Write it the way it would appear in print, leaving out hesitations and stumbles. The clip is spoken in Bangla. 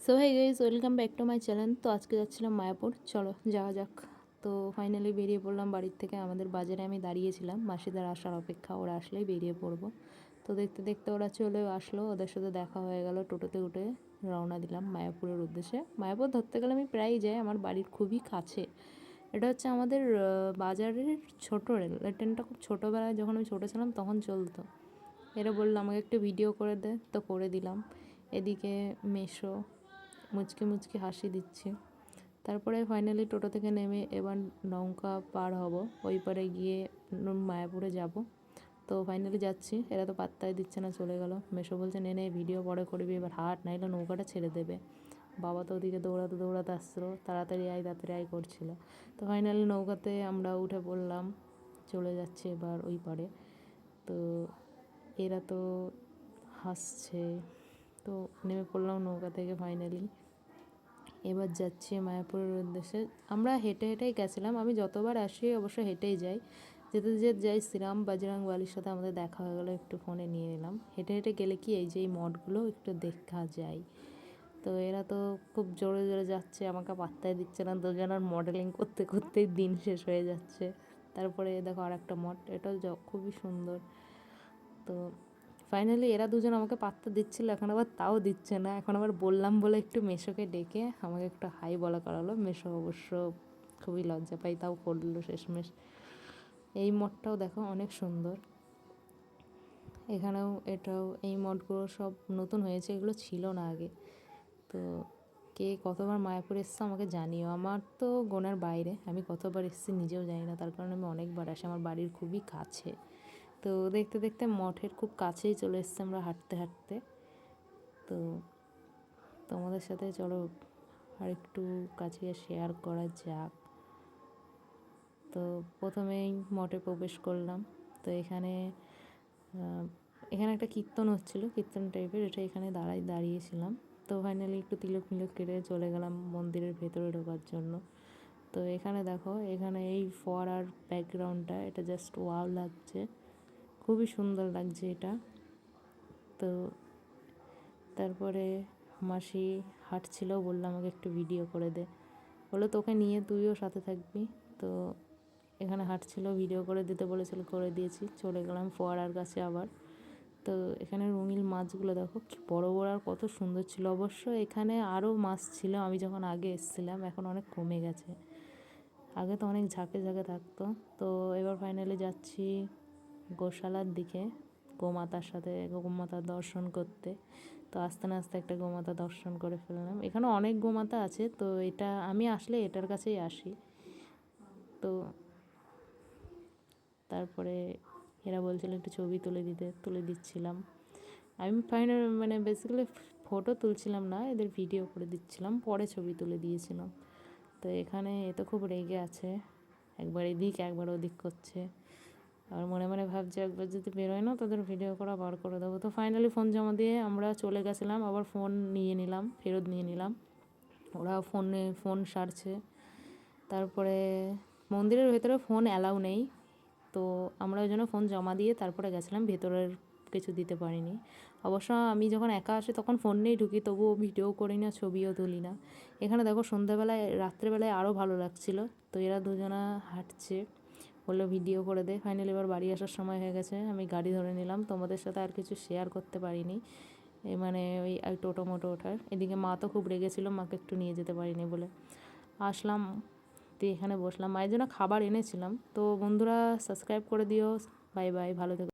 So hi guys, welcome back to my channel. তো আজকে যাচ্ছিলাম মায়াপুর, চলো যাওয়া যাক। তো ফাইনালি বেরিয়ে পড়লাম বাড়ির থেকে। আমাদের বাজারে আমি দাঁড়িয়েছিলাম মাসিদের আসার অপেক্ষা, ওরা আসলেই বেরিয়ে পড়বো। তো দেখতে দেখতে ওরা চলে আসলো, ওদের সাথে দেখা হয়ে গেল। টোটোতে উঠে রওনা দিলাম মায়াপুরের উদ্দেশ্যে। মায়াপুর ধরতে গেলে আমি প্রায়ই যাই, আমার বাড়ির খুবই কাছে। এটা হচ্ছে আমাদের বাজারের ছোটো রেল ট্রেনটা, খুব ছোটোবেলায় যখন আমি ছোটো ছিলাম তখন চলতো। এরা বললো আমাকে একটু ভিডিও করে দে, তো করে দিলাম। এদিকে মেশো মুচকি মুচকি হাসি দিচ্ছে। তারপরে ফাইনালি টোটো থেকে নেমে এবার নৌকা পার হব, ওই পারে গিয়ে মায়াপুরে যাব। তো ফাইনালি যাচ্ছি, এরা তো পাত্তাই দিচ্ছে না, চলে গেল। মেশো বলছে নে নে ভিডিও পরে করবি, এবার হাট, নাইলে নৌকাটা ছেড়ে দেবে। বাবা তো ওদিকে দৌড়াতে দৌড়াতে আসছিলো, তাড়াতাড়ি আয় করছিল। তো ফাইনালি নৌকাতে আমরা উঠে পড়লাম, চলে যাচ্ছে এবার ওই পারে। তো এরা তো হাসছে, তো নেমে পড়লাম নৌকা থেকে ফাইনালি। এবার যাচ্ছি মায়াপুরের উদ্দেশ্যে। আমরা হেঁটে হেঁটেই গেছিলাম, আমি যতবার আসি অবশ্য হেঁটেই যাই। যেতে যেতে যাই শ্রীরাম বজরং বালির সাথে আমাদের দেখা হয়ে গেলো, একটু ফোনে নিয়ে নিলাম। হেঁটে হেঁটে গেলে কি এই যে এই মঠগুলো একটু দেখা যায়। তো এরা তো খুব জোরে জোরে যাচ্ছে, আমাকে পাত্তাই দিচ্ছে না, দুজনের মডেলিং করতে করতেই দিন শেষ হয়ে যাচ্ছে। তারপরে দেখো আর একটা মঠ, এটাও খুবই সুন্দর। তো ফাইনালি এরা দুজন আমাকে পাত্তা দিচ্ছিল, এখন আবার তাও দিচ্ছে না। এখন আবার বললাম বলে একটু মেশোকে ডেকে আমাকে একটু হাই বলা করালো। মেশো অবশ্য খুবই লজ্জা পাই, তাও করলো শেষমেশ। এই মঠটাও দেখো অনেক সুন্দর। এখানেও এটাও, এই মঠগুলো সব নতুন হয়েছে, এগুলো ছিল না আগে। তো কে কতবার মায়াপুর এসছে আমাকে জানিও। আমার তো গোনার বাইরে, আমি কতবার এসেছি নিজেও জানি না, তার কারণে আমি অনেকবার আসি, আমার বাড়ির খুবই কাছে। তো দেখতে দেখতে মঠের খুব কাছেই চলে এসেছি আমরা হাঁটতে হাঁটতে। তো তোমাদের সাথে চলো আর একটু কাছে শেয়ার করা যাক। তো প্রথমেই মঠে প্রবেশ করলাম। তো এখানে একটা কীর্তন হচ্ছিলো, কীর্তন টাইপের, এটা এখানে দাঁড়িয়েছিলাম। তো ফাইনালি একটু তিলক মিলক কেটে চলে গেলাম মন্দিরের ভেতরে ঢোকার জন্য। তো এখানে দেখো, এখানে এই ফোয়ারার ব্যাকগ্রাউন্ডটা, এটা জাস্ট ওয়াও লাগছে, খুবই সুন্দর লাগছে এটা। তো তারপরে মাসি হাঁটছিল, বললাম আমাকে একটু ভিডিও করে দে, বললো তোকে নিয়ে তুইও সাথে থাকবি। তো এখানে হাঁটছিল, ভিডিও করে দিতে বলেছিল, করে দিয়েছি। চলে গেলাম ফোয়ারার কাছে আবার। তো এখানে রঙিন মাছগুলো দেখো কি বড় বড় আর কত সুন্দর ছিল। অবশ্য এখানে আরও মাছ ছিল, আমি যখন আগে এসেছিলাম, এখন অনেক কমে গেছে। আগে তো অনেক ঝাঁকে ঝাঁকে থাকতো। তো এবার ফাইনালি যাচ্ছি গোশালার দিকে, গোমাতার দর্শন করতে। তো আস্তে না আস্তে একটা গোমাতা দর্শন করে ফেললাম। এখানে অনেক গোমাতা আছে, তো এটা আমি আসলে এটার কাছেই আসি। তো তারপরে এরা বলছিল একটু ছবি তুলে দিচ্ছিলাম। আমি মানে বেসিক্যালি ফটো তুলছিলাম না, এদের ভিডিও করে দিচ্ছিলাম, পরে ছবি তুলে দিয়েছিলাম। তো এখানে এ তো খুব রেগে আছে, একবার এদিক একবার ওদিক করছে। আর মনে মনে ভাবছে একবার যদি বেরোয় না তাদের ভিডিও করা বার করে দেবো। তো ফাইনালি ফোন জমা দিয়ে আমরা চলে গেছিলাম, আবার ফোন ফেরত নিয়ে নিলাম। ওরা ফোন সারছে। তারপরে মন্দিরের ভেতরে ফোন অ্যালাউ নেই, তো আমরা ওই জন্য ফোন জমা দিয়ে তারপরে গেছিলাম, ভেতরের কিছু দিতে পারিনি। অবশ্য আমি যখন একা আসি তখন ফোন নিয়েই ঢুকি, তবুও ভিডিও করি না, ছবিও তুলি না। এখানে দেখো সন্ধ্যাবেলায় রাত্রেবেলায় আরও ভালো লাগছিলো। তো এরা দুজনা হাঁটছে, বললো ভিডিও করে দে। ফাইনালি এবার বাড়ি আসার সময় হয়ে গেছে, আমি গাড়ি ধরে নিলাম। তোমাদের সাথে আর কিছু শেয়ার করতে পারিনি, মানে ওই টোটো মোটো ওঠার। এদিকে মা তো খুব রেগেছিলো, মাকে একটু নিয়ে যেতে পারিনি বলে। আসলাম, দিয়ে এখানে বসলাম, মায়ের জন্য খাবার এনেছিলাম। তো বন্ধুরা সাবস্ক্রাইব করে দিও, বাই বাই, ভালো থেকো।